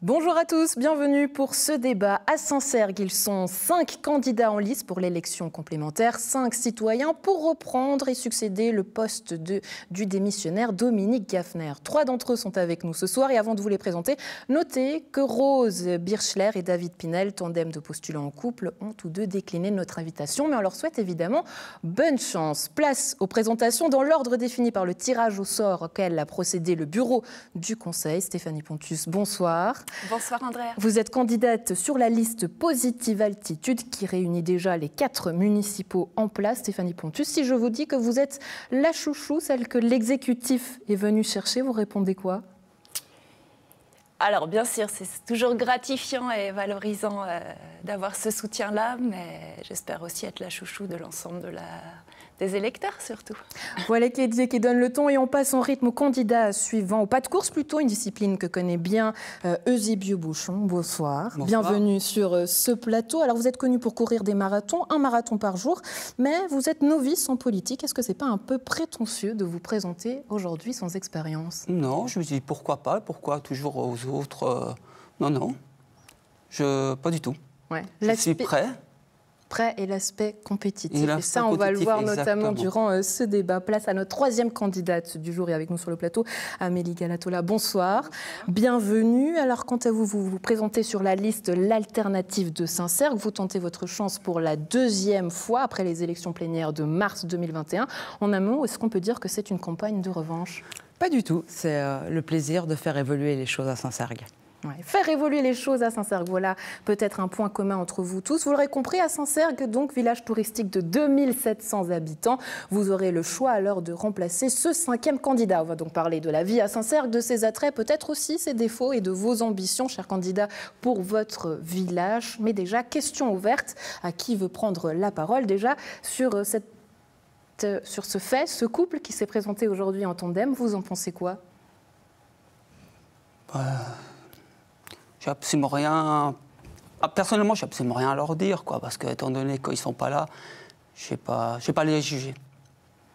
Bonjour à tous, bienvenue pour ce débat à Saint-Cergue. Ils sont 5 candidats en lice pour l'élection complémentaire, 5 citoyens pour reprendre et succéder le poste du démissionnaire Dominique Gaffner. 3 d'entre eux sont avec nous ce soir et avant de vous les présenter, notez que Rose Birchler et David Pinel, tandem de postulants en couple, ont tous deux décliné notre invitation, mais on leur souhaite évidemment bonne chance. Place aux présentations dans l'ordre défini par le tirage au sort auquel a procédé le bureau du Conseil. Stéphanie Pontus, bonsoir. Bonsoir Andrea. Vous êtes candidate sur la liste Positive Altitude qui réunit déjà les 4 municipaux en place. Stéphanie Pontus, si je vous dis que vous êtes la chouchou, celle que l'exécutif est venu chercher, vous répondez quoi ? Alors bien sûr, c'est toujours gratifiant et valorisant d'avoir ce soutien-là, mais j'espère aussi être la chouchou de l'ensemble des électeurs surtout. Voilà qui est dit, qui donne le ton et on passe en rythme au candidat suivant, au pas de course plutôt, une discipline que connaît bien Eusébio Bouchon. Bonsoir. Bienvenue sur ce plateau. Alors vous êtes connu pour courir des marathons, 1 marathon par jour, mais vous êtes novice en politique. Est-ce que c'est pas un peu prétentieux de vous présenter aujourd'hui sans expérience ? Non, je me dis pourquoi pas, pourquoi toujours aux autres non, pas du tout. Ouais. Je suis prêt. Prêt et l'aspect compétitif. Et ça, on va le voir notamment durant ce débat. Place à notre 3e candidate du jour et avec nous sur le plateau, Amélie Galatola. Bonsoir. Bienvenue. Alors, quant à vous, vous vous présentez sur la liste L'Alternative de Saint-Cergue. Vous tentez votre chance pour la 2e fois après les élections plénières de mars 2021. En un mot, est-ce qu'on peut dire que c'est une campagne de revanche ? Pas du tout. C'est le plaisir de faire évoluer les choses à Saint-Cergue. Ouais, faire évoluer les choses à Saint-Cergue, voilà peut-être un point commun entre vous tous. Vous l'aurez compris, à Saint-Cergue, donc village touristique de 2700 habitants, vous aurez le choix alors de remplacer ce 5e candidat. On va donc parler de la vie à Saint-Cergue, de ses attraits, peut-être aussi ses défauts et de vos ambitions, chers candidats, pour votre village. Mais déjà, question ouverte, à qui veut prendre la parole déjà sur ce fait, ce couple qui s'est présenté aujourd'hui en tandem, vous en pensez quoi ? J'ai absolument rien. Personnellement, j'ai absolument rien à leur dire, quoi, parce que étant donné qu'ils sont pas là, je vais pas les juger.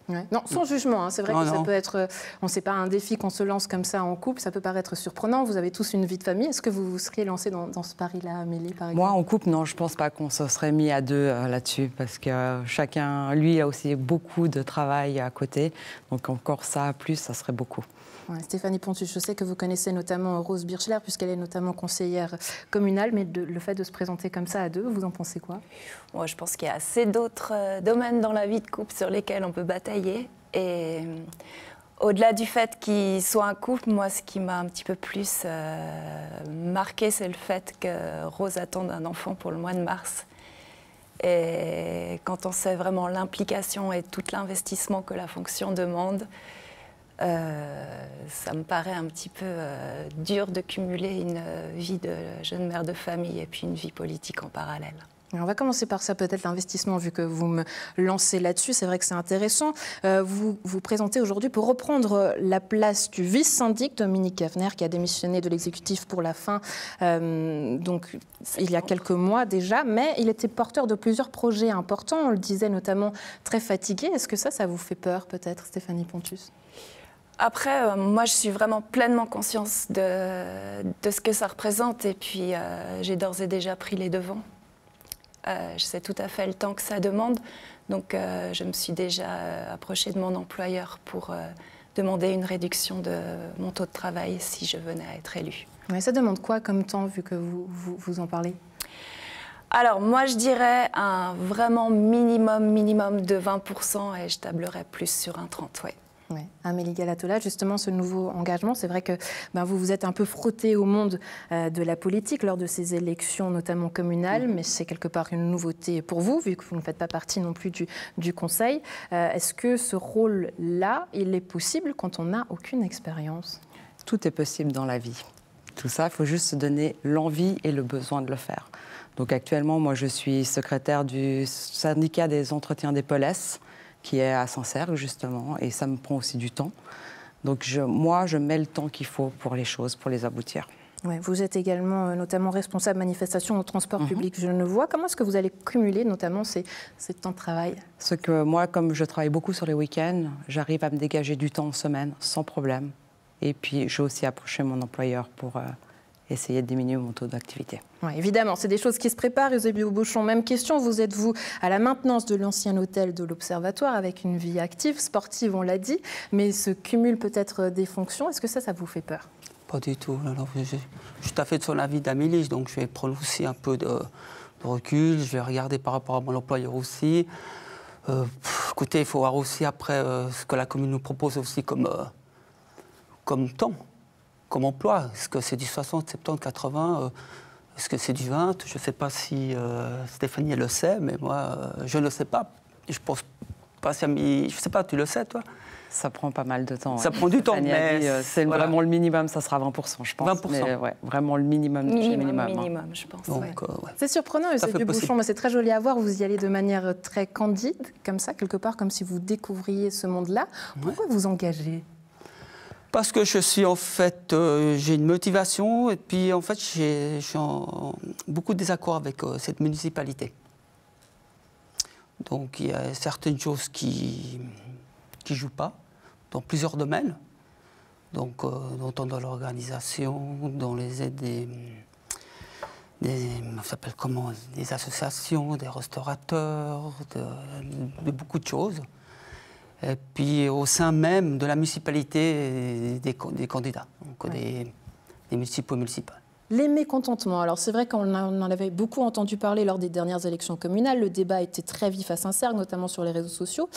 Ouais. Non, sans jugement. Hein. C'est vrai que ça peut être, on ne sait pas, un défi qu'on se lance comme ça en couple. Ça peut paraître surprenant. Vous avez tous une vie de famille. Est-ce que vous vous seriez lancé dans ce pari-là, Amélie, par exemple ? Moi, en couple, non, je ne pense pas qu'on se serait mis à 2 là-dessus, parce que chacun, lui, a aussi beaucoup de travail à côté. Donc encore ça, plus, ça serait beaucoup. Ouais, Stéphanie Pontus, je sais que vous connaissez notamment Rose Birchler, puisqu'elle est notamment conseillère communale, mais le fait de se présenter comme ça à 2, vous en pensez quoi ? Moi, je pense qu'il y a assez d'autres domaines dans la vie de couple sur lesquels on peut batailler. Et au-delà du fait qu'il soit un couple, moi, ce qui m'a un petit peu plus marqué, c'est le fait que Rose attende un enfant pour le mois de mars. Et quand on sait vraiment l'implication et tout l'investissement que la fonction demande, ça me paraît un petit peu dur de cumuler une vie de jeune mère de famille et puis une vie politique en parallèle. On va commencer par ça, peut-être l'investissement, vu que vous me lancez là-dessus. C'est vrai que c'est intéressant. Vous vous présentez aujourd'hui pour reprendre la place du vice-syndic Dominique Gaffner, qui a démissionné de l'exécutif pour la fin, donc il y a quelques mois déjà. Mais il était porteur de plusieurs projets importants. On le disait notamment très fatigué. Est-ce que ça vous fait peur, peut-être, Stéphanie Pontus ? Après, moi, je suis vraiment pleinement consciente de ce que ça représente. Et puis, j'ai d'ores et déjà pris les devants. Je sais tout à fait le temps que ça demande. Donc, je me suis déjà approchée de mon employeur pour demander une réduction de mon taux de travail si je venais à être élue. Mais ça demande quoi comme temps, vu que vous en parlez ? Alors, moi, je dirais un vraiment minimum de 20% et je tablerais plus sur un 30%, oui. Oui. Amélie Galatola, justement, ce nouveau engagement, c'est vrai que vous vous êtes un peu frotté au monde de la politique lors de ces élections, notamment communales, mais c'est quelque part une nouveauté pour vous, vu que vous ne faites pas partie non plus du Conseil. Est-ce que ce rôle-là, il est possible quand on n'a aucune expérience ? Tout est possible dans la vie. Tout ça, il faut juste se donner l'envie et le besoin de le faire. Donc actuellement, moi, je suis secrétaire du syndicat des entretiens des Polesses, qui est à Saint-Cergue, justement, et ça me prend aussi du temps. Donc moi, je mets le temps qu'il faut pour les choses, pour les aboutir. Ouais, vous êtes également notamment responsable manifestation au transport public genevois. Comment est-ce que vous allez cumuler notamment ces temps de travail ? Ce que moi, comme je travaille beaucoup sur les week-ends, j'arrive à me dégager du temps en semaine sans problème. Et puis, j'ai aussi approché mon employeur pour essayer de diminuer mon taux d'activité. Ouais, évidemment, c'est des choses qui se préparent. Eusébio Bouchon, même question. Vous êtes, vous, à la maintenance de l'ancien hôtel de l'Observatoire avec une vie active, sportive, on l'a dit, mais se cumulent peut-être des fonctions. Est-ce que ça vous fait peur? Pas du tout. Alors, je suis tout à fait de son avis d'Amélie, donc je vais prendre aussi un peu de recul. Je vais regarder par rapport à mon employeur aussi. Écoutez, il faut voir aussi après ce que la commune nous propose aussi comme temps, comme emploi. Est-ce que c'est du 60, 70, 80 est-ce que c'est du 20? Je ne sais pas si Stéphanie le sait, mais moi, je ne le sais pas. Je pense pas si Amélie... Je ne sais pas, tu le sais, toi? Ça prend pas mal de temps. Ça prend du temps, mais... c'est voilà. Vraiment le minimum, ça sera 20%, je pense. 20%. Mais ouais, vraiment le minimum. Minimum, je pense. Donc, ouais. C'est surprenant, Eusébio Bouchon, mais c'est très joli à voir. Vous y allez de manière très candide, comme ça, quelque part, comme si vous découvriez ce monde-là. Pourquoi vous engagez? Parce que je suis en fait, j'ai une motivation et puis en fait, je suis en beaucoup de désaccord avec cette municipalité. Donc il y a certaines choses qui ne jouent pas dans plusieurs domaines. Donc dans l'organisation, dans les aides ça s'appelle comment, des associations, des restaurateurs, de beaucoup de choses. Et puis au sein même de la municipalité des candidats, donc des municipaux municipales. Les mécontentements. Alors c'est vrai qu'on en avait beaucoup entendu parler lors des dernières élections communales. Le débat était très vif à Saint-Cergue, notamment sur les réseaux sociaux.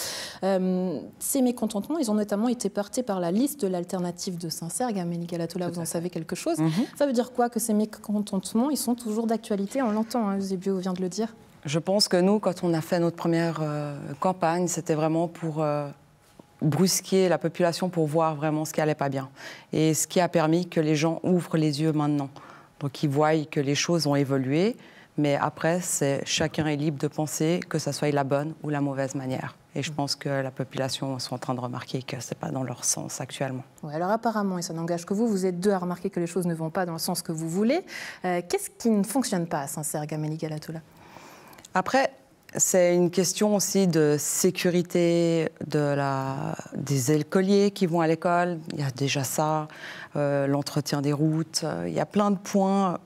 Ces mécontentements, ils ont notamment été portés par la liste de l'alternative de Saint-Cergue. Amélie Galatola, vous en savez quelque chose. Ça veut dire quoi, que ces mécontentements, ils sont toujours d'actualité? On l'entend, hein, Eusébio vient de le dire. Je pense que nous, quand on a fait notre première campagne, c'était vraiment pour brusquer la population, pour voir vraiment ce qui n'allait pas bien. Et ce qui a permis que les gens ouvrent les yeux maintenant. Donc ils voient que les choses ont évolué, mais après, chacun est libre de penser que ça soit la bonne ou la mauvaise manière. Et je pense que la population est en train de remarquer que ce n'est pas dans leur sens actuellement. Ouais, alors apparemment, et ça n'engage que vous êtes deux à remarquer que les choses ne vont pas dans le sens que vous voulez. Qu'est-ce qui ne fonctionne pas à Saint-Cergue, Amélie Galatola? Après, c'est une question aussi de sécurité des écoliers qui vont à l'école. Il y a déjà ça, l'entretien des routes. Il y a plein de points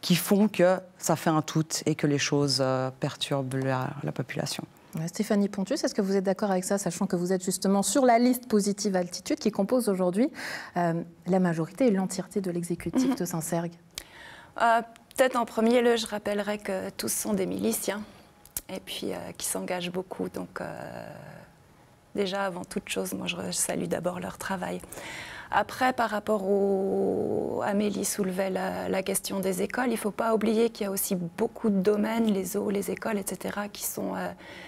qui font que ça fait un tout et que les choses perturbent la population. Stéphanie Pontus, est-ce que vous êtes d'accord avec ça, sachant que vous êtes justement sur la liste Positive Altitude qui compose aujourd'hui la majorité et l'entièreté de l'exécutif de Saint-Cergue? Peut-être en premier lieu, je rappellerai que tous sont des miliciens et puis qui s'engagent beaucoup. Donc déjà, avant toute chose, moi je salue d'abord leur travail. Après, par rapport Amélie soulevait la question des écoles, il ne faut pas oublier qu'il y a aussi beaucoup de domaines, les eaux, les écoles, etc., qui sont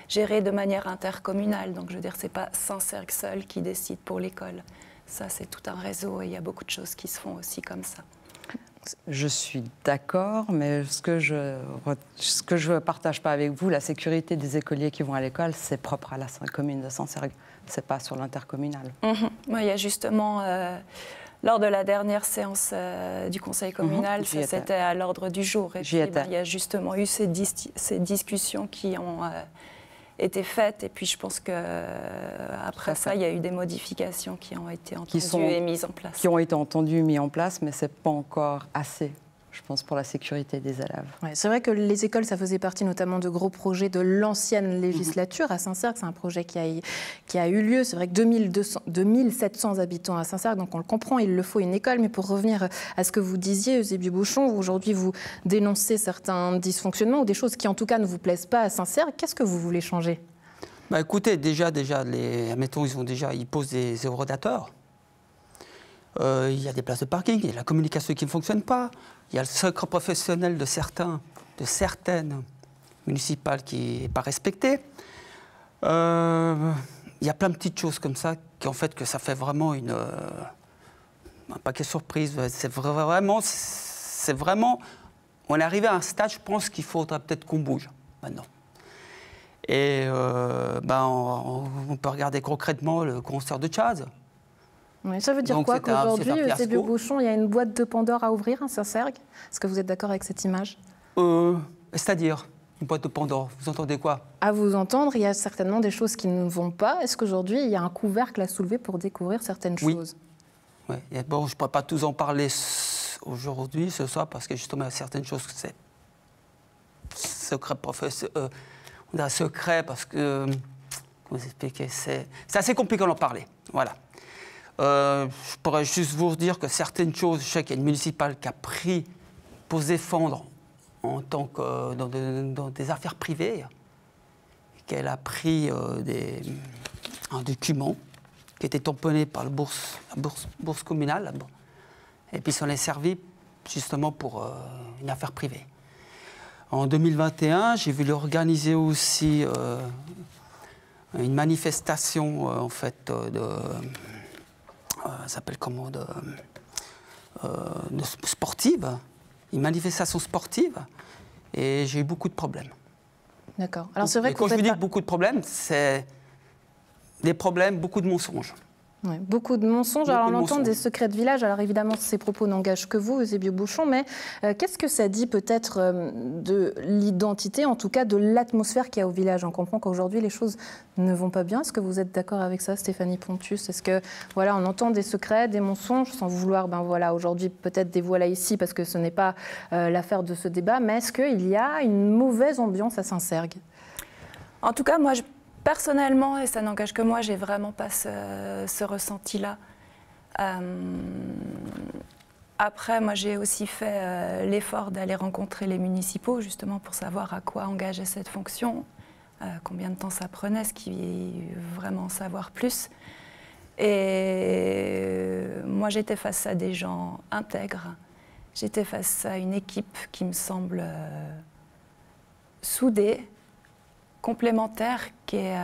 gérés de manière intercommunale. Donc je veux dire, ce n'est pas Saint-Cergue seul qui décide pour l'école. Ça, c'est tout un réseau et il y a beaucoup de choses qui se font aussi comme ça. Je suis d'accord, mais ce que je ne partage pas avec vous, la sécurité des écoliers qui vont à l'école, c'est propre à la commune de Saint-Cergue. Ce n'est pas sur l'intercommunal. Il y a justement, lors de la dernière séance du conseil communal, c'était à l'ordre du jour. Et puis, il y a justement eu ces discussions qui ont été faites. Et puis je pense qu'après ça, il y a eu des modifications qui ont été entendues et mises en place. Qui ont été entendues, mises en place, mais ce n'est pas encore assez, je pense, pour la sécurité des élèves. Ouais, c'est vrai que les écoles, ça faisait partie notamment de gros projets de l'ancienne législature à Saint-Cergue. C'est un projet qui a eu lieu. C'est vrai que 2700 habitants à Saint-Cergue, donc on le comprend, il le faut une école. Mais pour revenir à ce que vous disiez, Eusébio Bouchon, aujourd'hui vous dénoncez certains dysfonctionnements ou des choses qui en tout cas ne vous plaisent pas à Saint-Cergue. Qu'est-ce que vous voulez changer? Écoutez, admettons, ils posent des aérodateurs. Il y a des places de parking, il y a la communication qui ne fonctionne pas, il y a le secret professionnel de certaines municipales qui n'est pas respecté. Il y a plein de petites choses comme ça qui en fait que ça fait vraiment un paquet de surprises. C'est vraiment, on est arrivé à un stade, je pense qu'il faudra peut-être qu'on bouge maintenant. Et on peut regarder concrètement le concert de jazz. Oui, ça veut dire quoi qu'aujourd'hui, Eusébio Bouchon, il y a une boîte de Pandore à ouvrir à Saint-Cergue? Est-ce que vous êtes d'accord avec cette image? C'est-à-dire, une boîte de Pandore, vous entendez quoi? À vous entendre, il y a certainement des choses qui ne vont pas. Est-ce qu'aujourd'hui, il y a un couvercle à soulever pour découvrir certaines choses? Oui. Bon, je ne pourrais pas tous en parler aujourd'hui, ce soit parce que justement, il y a certaines choses que c'est secret on dirait secret parce que, comment vous expliquer, c'est assez compliqué d'en parler. Voilà. Je pourrais juste vous dire que certaines choses, je sais qu'il y a une municipale qui a pris pour se défendre en tant que dans des affaires privées, qu'elle a pris un document qui était tamponné par la bourse communale, là-bas. Et puis s'en est servi justement pour une affaire privée. En 2021, j'ai voulu organiser aussi une manifestation en fait ça s'appelle comment de sportive, une manifestation sportive, et j'ai eu beaucoup de problèmes. D'accord. Alors c'est vrai que quand je vous dis beaucoup de problèmes, c'est des problèmes, beaucoup de mensonges. Oui, beaucoup de mensonges. Alors on entend des secrets de village. Alors évidemment, ces propos n'engagent que vous, Eusébio Bouchon, mais qu'est-ce que ça dit peut-être de l'identité, en tout cas de l'atmosphère qu'il y a au village? On comprend qu'aujourd'hui les choses ne vont pas bien. Est-ce que vous êtes d'accord avec ça, Stéphanie Pontus? Est-ce que voilà, on entend des secrets, des mensonges, sans vouloir, voilà, aujourd'hui peut-être dévoiler ici parce que ce n'est pas l'affaire de ce débat, mais est-ce qu'il y a une mauvaise ambiance à Saint-Cergue? En tout cas, moi, personnellement, et ça n'engage que moi, j'ai vraiment pas ce ressenti-là. Après, moi, j'ai aussi fait l'effort d'aller rencontrer les municipaux, justement pour savoir à quoi engager cette fonction, combien de temps ça prenait, ce qui vraiment en savoir plus. Et moi, j'étais face à des gens intègres, j'étais face à une équipe qui me semble soudée, complémentaire, qui est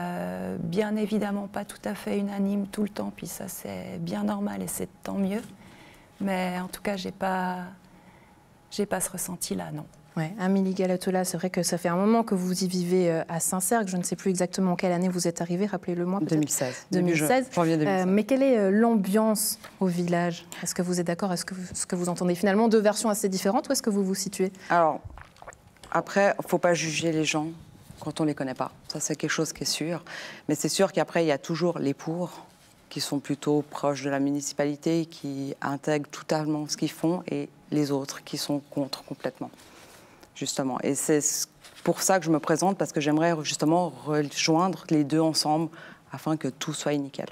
bien évidemment pas tout à fait unanime tout le temps, puis ça c'est bien normal et c'est tant mieux. Mais en tout cas, j'ai pas ce ressenti-là, non. Oui, Amélie Galatola, c'est vrai que ça fait un moment que vous y vivez à Saint-Cergue. Je ne sais plus exactement en quelle année vous êtes arrivée, rappelez-le-moi. 2016. 2016. Janvier 2016. Mais quelle est l'ambiance au village? Est-ce que vous êtes d'accord? Est-ce que vous entendez finalement deux versions assez différentes? Où est-ce que vous vous situez? Alors, après, il ne faut pas juger les gens quand on ne les connaît pas. Ça, c'est quelque chose qui est sûr. Mais c'est sûr qu'après, il y a toujours les pour, qui sont plutôt proches de la municipalité, qui intègrent totalement ce qu'ils font, et les autres qui sont contre complètement, justement. Et c'est pour ça que je me présente, parce que j'aimerais justement rejoindre les deux ensemble, afin que tout soit nickel.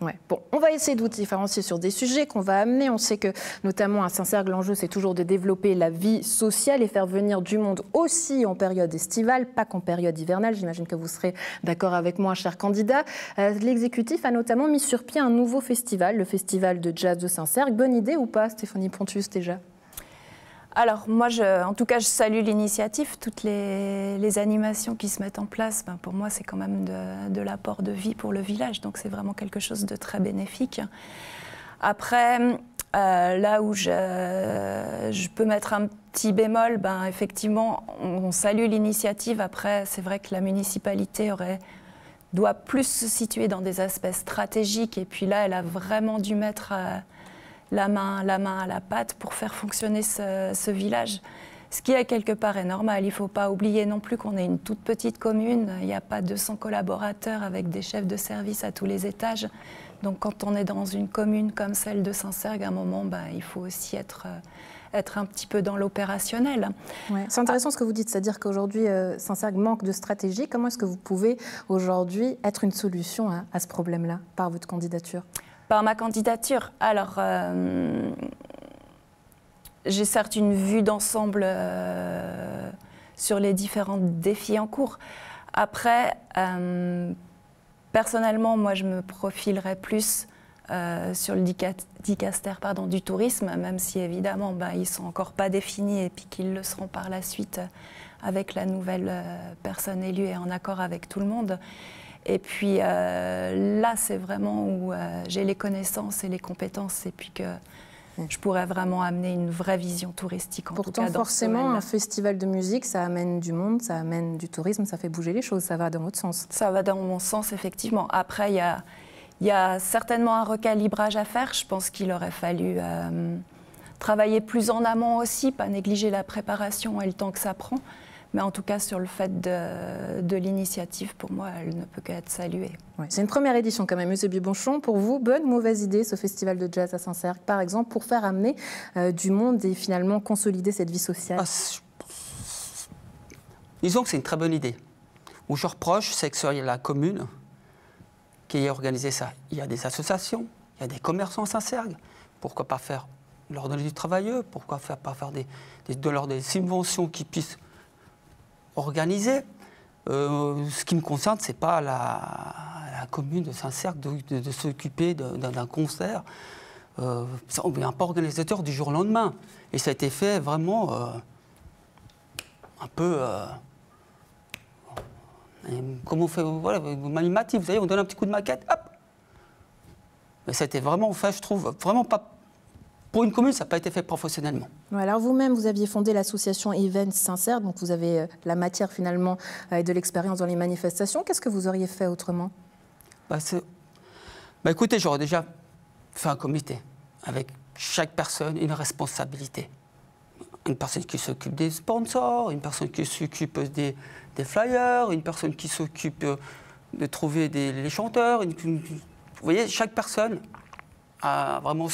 Ouais. Bon, on va essayer de vous différencier sur des sujets qu'on va amener. On sait que, notamment à Saint-Cergue, l'enjeu, c'est toujours de développer la vie sociale et faire venir du monde aussi en période estivale, pas qu'en période hivernale. J'imagine que vous serez d'accord avec moi, cher candidat. L'exécutif a notamment mis sur pied un nouveau festival, le Festival de Jazz de Saint-Cergue. Bonne idée ou pas, Stéphanie Pontus, déjà? Alors, moi, en tout cas, je salue l'initiative. Toutes les animations qui se mettent en place, pour moi, c'est quand même de l'apport de vie pour le village. Donc, c'est vraiment quelque chose de très bénéfique. Après, là où je peux mettre un petit bémol, effectivement, on salue l'initiative. Après, c'est vrai que la municipalité doit plus se situer dans des aspects stratégiques. Et puis là, elle a vraiment dû mettre la main à la pâte pour faire fonctionner ce village. Ce qui, à quelque part, est normal. Il ne faut pas oublier non plus qu'on est une toute petite commune. Il n'y a pas 200 collaborateurs avec des chefs de service à tous les étages. Donc, quand on est dans une commune comme celle de Saint-Cergue, à un moment, il faut aussi être un petit peu dans l'opérationnel. Ouais. C'est intéressant ce que vous dites, c'est-à-dire qu'aujourd'hui, Saint-Cergue manque de stratégie. Comment est-ce que vous pouvez aujourd'hui être une solution à ce problème-là par votre candidature? Par ma candidature, alors j'ai certes une vue d'ensemble sur les différents défis en cours. Après, personnellement, moi je me profilerais plus sur le dicaster du tourisme, même si évidemment ils ne sont encore pas définis et puis qu'ils le seront par la suite avec la nouvelle personne élue et en accord avec tout le monde. Et puis là, c'est vraiment où j'ai les connaissances et les compétences et puis que je pourrais vraiment amener une vraie vision touristique. Pourtant, forcément, un festival de musique, ça amène du monde, ça amène du tourisme, ça fait bouger les choses, ça va dans votre sens. Ça va dans mon sens, effectivement. Après, il y a certainement un recalibrage à faire. Je pense qu'il aurait fallu travailler plus en amont aussi, pas négliger la préparation et le temps que ça prend. Mais en tout cas, sur le fait de l'initiative, pour moi, elle ne peut qu'être saluée. Ouais, c'est une première édition quand même, Eusébie Bonchon. Pour vous, bonne ou mauvaise idée, ce festival de jazz à Saint-Cergue, par exemple, pour faire amener du monde et finalement consolider cette vie sociale? Disons que c'est une très bonne idée. Où je reproche, c'est que c'est la commune qui ait organisé ça. Il y a des associations, il y a des commerçants à Saint-Cergue. Pourquoi pas leur donner du travailleux? Pourquoi pas faire des subventions qui puissent organiser? Ce qui me concerne, ce n'est pas la commune de Saint-Cergue de s'occuper d'un concert. On ne vient pas organisateur du jour au lendemain. Et ça a été fait vraiment un peu... Comment on fait, voilà, animatif, vous savez, on donne un petit coup de maquette, hop. Mais ça a été vraiment fait, je trouve, vraiment pas... Pour une commune, ça n'a pas été fait professionnellement. Alors vous-même, vous aviez fondé l'association Events Saint-Cergue, donc vous avez la matière finalement et de l'expérience dans les manifestations. Qu'est-ce que vous auriez fait autrement? Écoutez, j'aurais déjà fait un comité, avec chaque personne une responsabilité. Une personne qui s'occupe des sponsors, une personne qui s'occupe des flyers, une personne qui s'occupe de trouver les chanteurs. Vous voyez, chaque personne a vraiment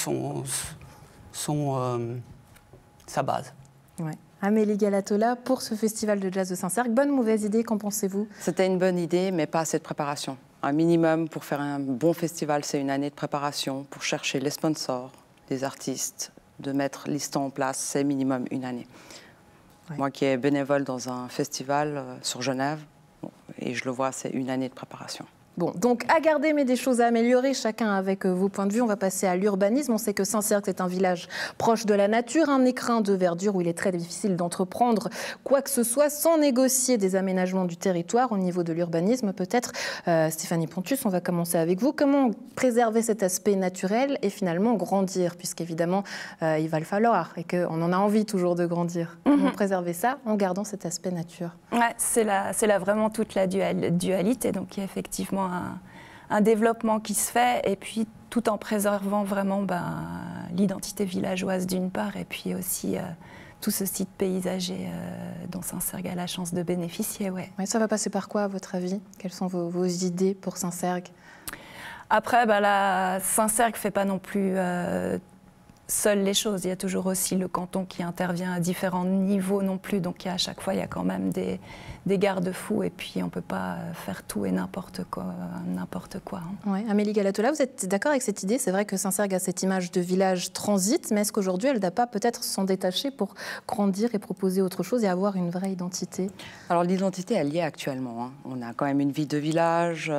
sa base. Ouais. Amélie Galatola, pour ce festival de jazz de Saint-Cergue, bonne ou mauvaise idée, qu'en pensez-vous? C'était une bonne idée, mais pas assez de préparation. Un minimum pour faire un bon festival, c'est une année de préparation pour chercher les sponsors, les artistes, de mettre l'histoire en place, c'est minimum une année. Ouais. Moi qui est bénévole dans un festival sur Genève, et je le vois, c'est une année de préparation. Bon, donc à garder, mais des choses à améliorer, chacun avec vos points de vue. On va passer à l'urbanisme. On sait que Saint-Cergue, c'est un village proche de la nature, un écrin de verdure où il est très difficile d'entreprendre quoi que ce soit sans négocier des aménagements du territoire. Au niveau de l'urbanisme, peut-être, Stéphanie Pontus, on va commencer avec vous. Comment préserver cet aspect naturel et finalement grandir, puisqu'évidemment, il va le falloir et qu'on en a envie toujours de grandir. Comment préserver ça en gardant cet aspect nature? Ouais, c'est là vraiment toute la dualité. Donc, il y a effectivement un développement qui se fait, et puis tout en préservant vraiment l'identité villageoise d'une part, et puis aussi tout ce site paysager dont Saint-Cergue a la chance de bénéficier. Ouais. Ouais, ça va passer par quoi, à votre avis? Quelles sont vos idées pour Saint-Cergue? Après, Saint-Cergue ne fait pas non plus seules les choses. Il y a toujours aussi le canton qui intervient à différents niveaux non plus. Donc à chaque fois, il y a quand même des garde-fous. Et puis, on ne peut pas faire tout et n'importe quoi. Hein. Ouais. Amélie Galatola, vous êtes d'accord avec cette idée? C'est vrai que Saint-Cergue a cette image de village transit, mais est-ce qu'aujourd'hui, elle ne doit pas peut-être s'en détacher pour grandir et proposer autre chose et avoir une vraie identité? Alors l'identité, elle y est actuellement. Hein. On a quand même une vie de village,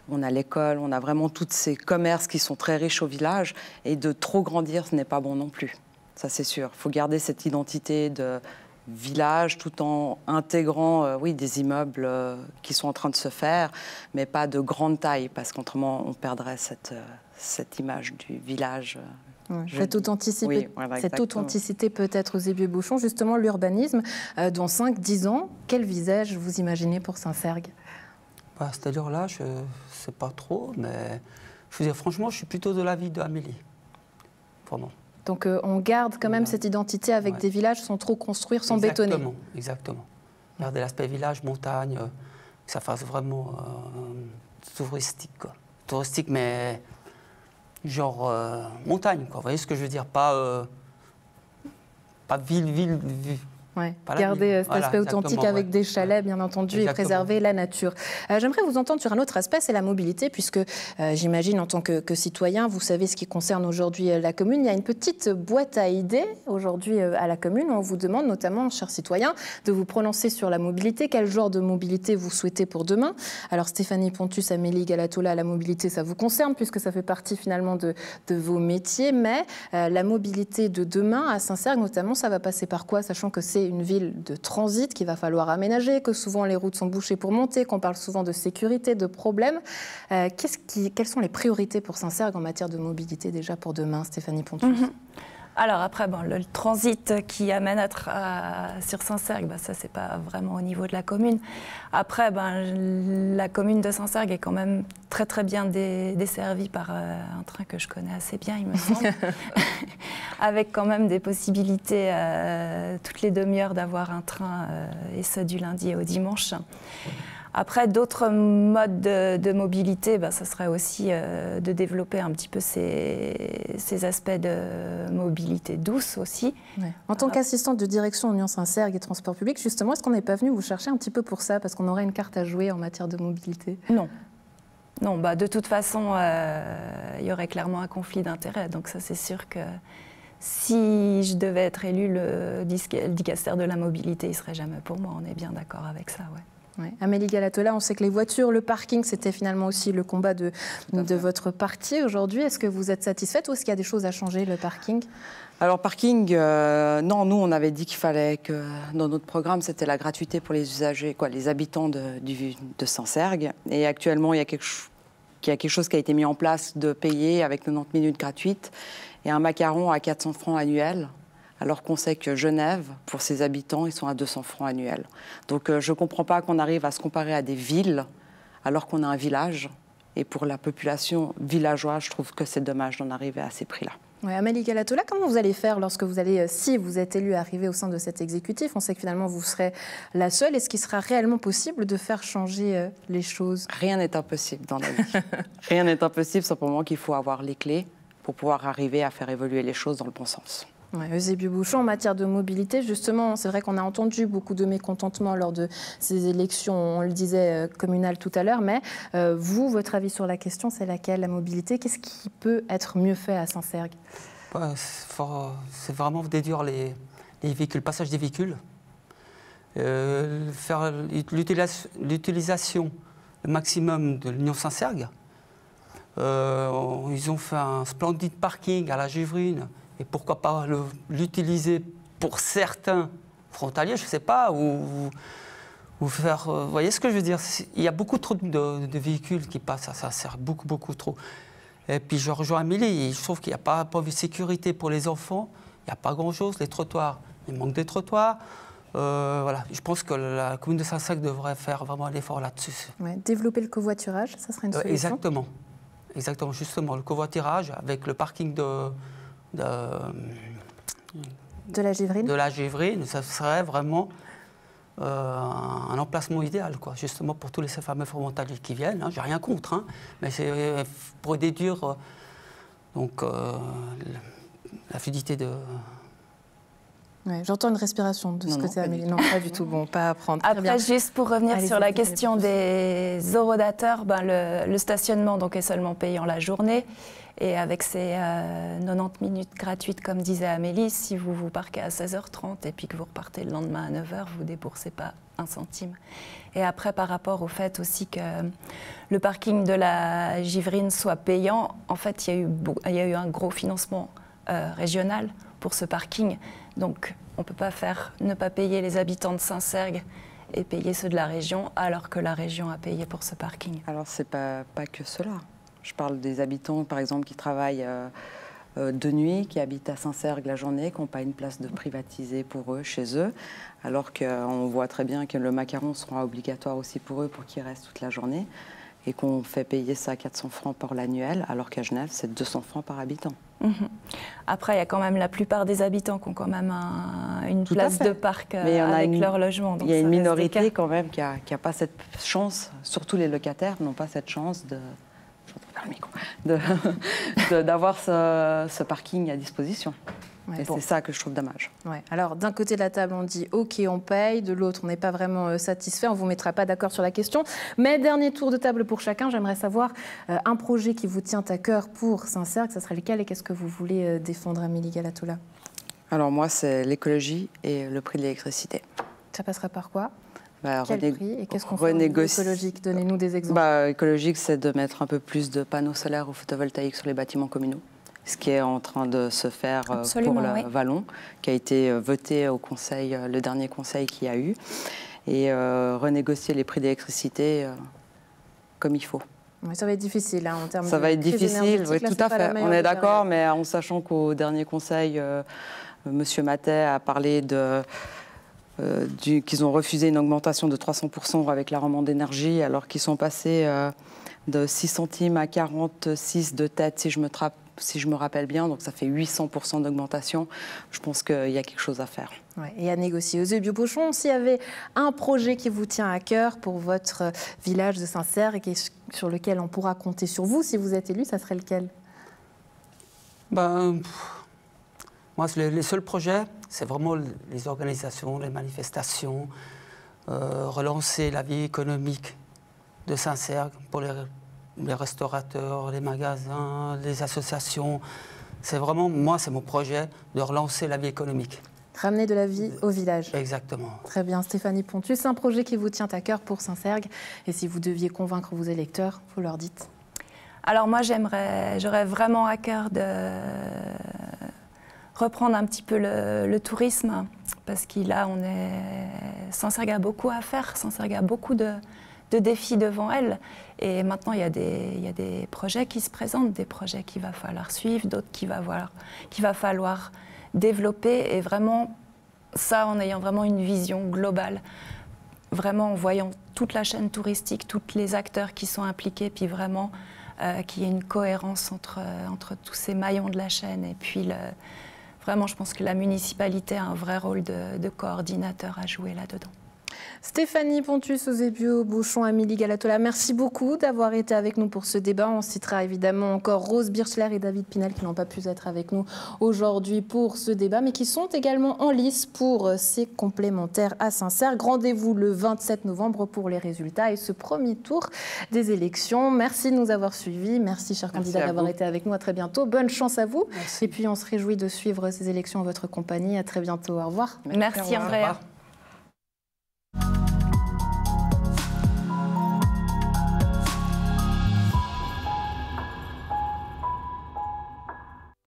on a l'école, on a vraiment tous ces commerces qui sont très riches au village. Et de trop grandir, ce n'est pas bon non plus. Ça, c'est sûr. Il faut garder cette identité de village tout en intégrant des immeubles qui sont en train de se faire, mais pas de grande taille, parce qu'autrement, on perdrait cette image du village. Cette authenticité peut-être, Eusébie Bonchon, justement l'urbanisme, dans 5-10 ans, quel visage vous imaginez pour Saint-Cergue? C'est-à-dire là, je ne sais pas trop, mais je veux dire, franchement, je suis plutôt de l'avis d'Amélie. Vraiment. Donc on garde quand même cette identité avec des villages sans trop construire, sans bétonner. Exactement. Garder l'aspect village, montagne, que ça fasse vraiment touristique, quoi. Touristique, mais genre montagne, quoi. Vous voyez ce que je veux dire? Pas ville. Ouais, garder cet aspect authentique avec des chalets, bien entendu, et préserver la nature. J'aimerais vous entendre sur un autre aspect, c'est la mobilité, puisque j'imagine, en tant que citoyen, vous savez ce qui concerne aujourd'hui la commune. Il y a une petite boîte à idées aujourd'hui à la commune. On vous demande notamment, chers citoyens, de vous prononcer sur la mobilité. Quel genre de mobilité vous souhaitez pour demain? Alors Stéphanie Pontus, Amélie Galatola, la mobilité, ça vous concerne, puisque ça fait partie finalement de vos métiers. Mais la mobilité de demain à Saint-Cergue, notamment, ça va passer par quoi? Sachant que c'est une ville de transit qu'il va falloir aménager, que souvent les routes sont bouchées pour monter, qu'on parle souvent de sécurité, de problèmes. Quelles sont les priorités pour Saint-Cergue en matière de mobilité déjà pour demain, Stéphanie Pontus? Alors après, bon, le transit qui amène sur Saint-Cergue, ça c'est pas vraiment au niveau de la commune. Après, la commune de Saint-Cergue est quand même très très bien desservie par un train que je connais assez bien, il me semble, avec quand même des possibilités toutes les demi-heures d'avoir un train, et ce du lundi au dimanche. Après, d'autres modes de mobilité, ça serait aussi de développer un petit peu ces aspects de mobilité douce aussi. Ouais. En tant qu'assistante de direction Union Saint-Cergue et Transport public, justement, est-ce qu'on n'est pas venu vous chercher un petit peu pour ça, parce qu'on aurait une carte à jouer en matière de mobilité? Non. Non, de toute façon, il y aurait clairement un conflit d'intérêts. Donc ça, c'est sûr que si je devais être élue le dicastère de la mobilité, il ne serait jamais pour moi. On est bien d'accord avec ça, ouais. Ouais. Amélie Galatola, on sait que les voitures, le parking, c'était finalement aussi le combat de votre parti aujourd'hui. Est-ce que vous êtes satisfaite ou est-ce qu'il y a des choses à changer, le parking? Alors parking, non, nous on avait dit qu'il fallait que dans notre programme c'était la gratuité pour les usagers, les habitants de Saint-Cergue. Et actuellement il y a quelque chose qui a été mis en place de payer avec 90 minutes gratuites et un macaron à 400 francs annuels. Alors qu'on sait que Genève, pour ses habitants, ils sont à 200 francs annuels. Donc je ne comprends pas qu'on arrive à se comparer à des villes alors qu'on a un village. Et pour la population villageoise, je trouve que c'est dommage d'en arriver à ces prix-là. Ouais, Amélie Galatola, comment vous allez faire lorsque vous allez, si vous êtes élue, arriver au sein de cet exécutif? On sait que finalement vous serez la seule. Est-ce qu'il sera réellement possible de faire changer les choses? Rien n'est impossible dans la vie. Rien n'est impossible, simplement qu'il faut avoir les clés pour pouvoir arriver à faire évoluer les choses dans le bon sens. Ouais, Eusébio Bouchon, en matière de mobilité, justement, c'est vrai qu'on a entendu beaucoup de mécontentement lors de ces élections, on le disait, communales tout à l'heure, mais vous, votre avis sur la question, c'est laquelle, la mobilité? Qu'est-ce qui peut être mieux fait à Saint-Cergue? C'est vraiment déduire les véhicules, le passage des véhicules, faire l'utilisation le maximum de l'Union Saint-Cergue. Ils ont fait un splendide parking à la Gévrine. Et pourquoi pas l'utiliser pour certains frontaliers, je ne sais pas, ou faire... Vous voyez ce que je veux dire? Il y a beaucoup trop de véhicules qui passent, ça sert beaucoup trop. Et puis je rejoins Amélie, je trouve qu'il n'y a pas de sécurité pour les enfants, il n'y a pas grand-chose, les trottoirs, il manque des trottoirs. Voilà. Je pense que la commune de Saint-Cergue devrait faire vraiment un effort là-dessus. Ouais, développer le covoiturage, ça serait une solution? Exactement, justement, le covoiturage avec le parking de la Gévrine. De la Gévrine, ça serait vraiment un emplacement idéal, justement pour tous ces fameux frontaliers qui viennent. J'ai rien contre, mais c'est pour déduire la fluidité de... Ouais, j'entends une respiration de ce côté, Amélie. Non, pas du tout. Bon, pas à prendre. Après, juste pour revenir sur la question des horodateurs, le stationnement est seulement payant la journée. Et avec ces 90 minutes gratuites, comme disait Amélie, si vous vous parquez à 16h30 et puis que vous repartez le lendemain à 9h, vous ne déboursez pas un centime. Et après, par rapport au fait aussi que le parking de la Gévrine soit payant, en fait, il y a eu un gros financement régional pour ce parking. Donc, on ne peut pas ne pas payer les habitants de Saint-Cergue et payer ceux de la région, alors que la région a payé pour ce parking. Alors, ce n'est pas que cela. Je parle des habitants, par exemple, qui travaillent de nuit, qui habitent à Saint-Cergue la journée, qui n'ont pas une place de privatisée pour eux, chez eux, alors qu'on voit très bien que le macaron sera obligatoire aussi pour eux, pour qu'ils restent toute la journée, et qu'on fait payer ça à 400 francs par l'annuel, alors qu'à Genève, c'est 200 francs par habitant. Après, il y a quand même la plupart des habitants qui ont quand même une place de parc avec leur logement. Il y a une minorité quand même qui n'a pas cette chance, surtout les locataires n'ont pas cette chance d'avoir ce parking à disposition. Ouais, et c'est ça que je trouve dommage. Ouais. Alors, d'un côté de la table, on dit « OK, on paye », de l'autre, on n'est pas vraiment satisfait, on ne vous mettra pas d'accord sur la question. Mais dernier tour de table pour chacun, j'aimerais savoir un projet qui vous tient à cœur pour Saint-Cergue, ça serait lequel et qu'est-ce que vous voulez défendre, Amélie Galatola? Alors moi, c'est l'écologie et le prix de l'électricité. Ça passera par quoi? Quel prix et qu'est-ce qu'on fait écologique? Donnez-nous des exemples. Écologique, c'est de mettre un peu plus de panneaux solaires ou photovoltaïques sur les bâtiments communaux. Ce qui est en train de se faire pour le Vallon, qui a été voté au Conseil, le dernier Conseil qu'il y a eu, et renégocier les prix d'électricité comme il faut. Oui, ça va être difficile en termes de Ça va être difficile, oui, tout à fait. On est d'accord, mais en sachant qu'au dernier conseil, M. Matet a parlé qu'ils ont refusé une augmentation de 300% avec la remontée d'énergie, alors qu'ils sont passés de 6 centimes à 46 de tête, si je me rappelle bien. Donc ça fait 800% d'augmentation. Je pense qu'il y a quelque chose à faire. Ouais, et à négocier. Eusebio-Bochon, s'il y avait un projet qui vous tient à cœur pour votre village de Saint-Cergue et sur lequel on pourra compter sur vous, si vous êtes élu, ça serait lequel? Moi, les seuls projets, c'est vraiment les organisations, les manifestations, relancer la vie économique de Saint-Cergue pour les restaurateurs, les magasins, les associations. C'est vraiment, moi, c'est mon projet de relancer la vie économique. Ramener de la vie au village. Exactement. Très bien, Stéphanie Pontus, c'est un projet qui vous tient à cœur pour Saint-Cergue. Et si vous deviez convaincre vos électeurs, vous leur dites? Alors moi, j'aurais vraiment à cœur de reprendre un petit peu le tourisme, parce que là, Saint-Cergue a beaucoup à faire, Saint-Cergue a beaucoup de défis devant elle. Et maintenant, il y a des projets qui se présentent, des projets qu'il va falloir suivre, d'autres qu'il va falloir développer, et vraiment, ça en ayant vraiment une vision globale, vraiment en voyant toute la chaîne touristique, tous les acteurs qui sont impliqués, puis vraiment qu'il y ait une cohérence entre tous ces maillons de la chaîne. Et puis, vraiment, je pense que la municipalité a un vrai rôle de coordinateur à jouer là-dedans. Stéphanie Pontus, Eusebio-Bochon, Amélie Galatola, merci beaucoup d'avoir été avec nous pour ce débat. On citera évidemment encore Rose Birchler et David Pinel qui n'ont pas pu être avec nous aujourd'hui pour ce débat, mais qui sont également en lice pour ces complémentaires à Saint-Cergue. Rendez-vous le 27 novembre pour les résultats et ce premier tour des élections. Merci de nous avoir suivis. Merci, chers candidats, d'avoir été avec nous. À très bientôt. Bonne chance à vous. Merci. Et puis, on se réjouit de suivre ces élections en votre compagnie. À très bientôt. Au revoir. Merci, Andrea.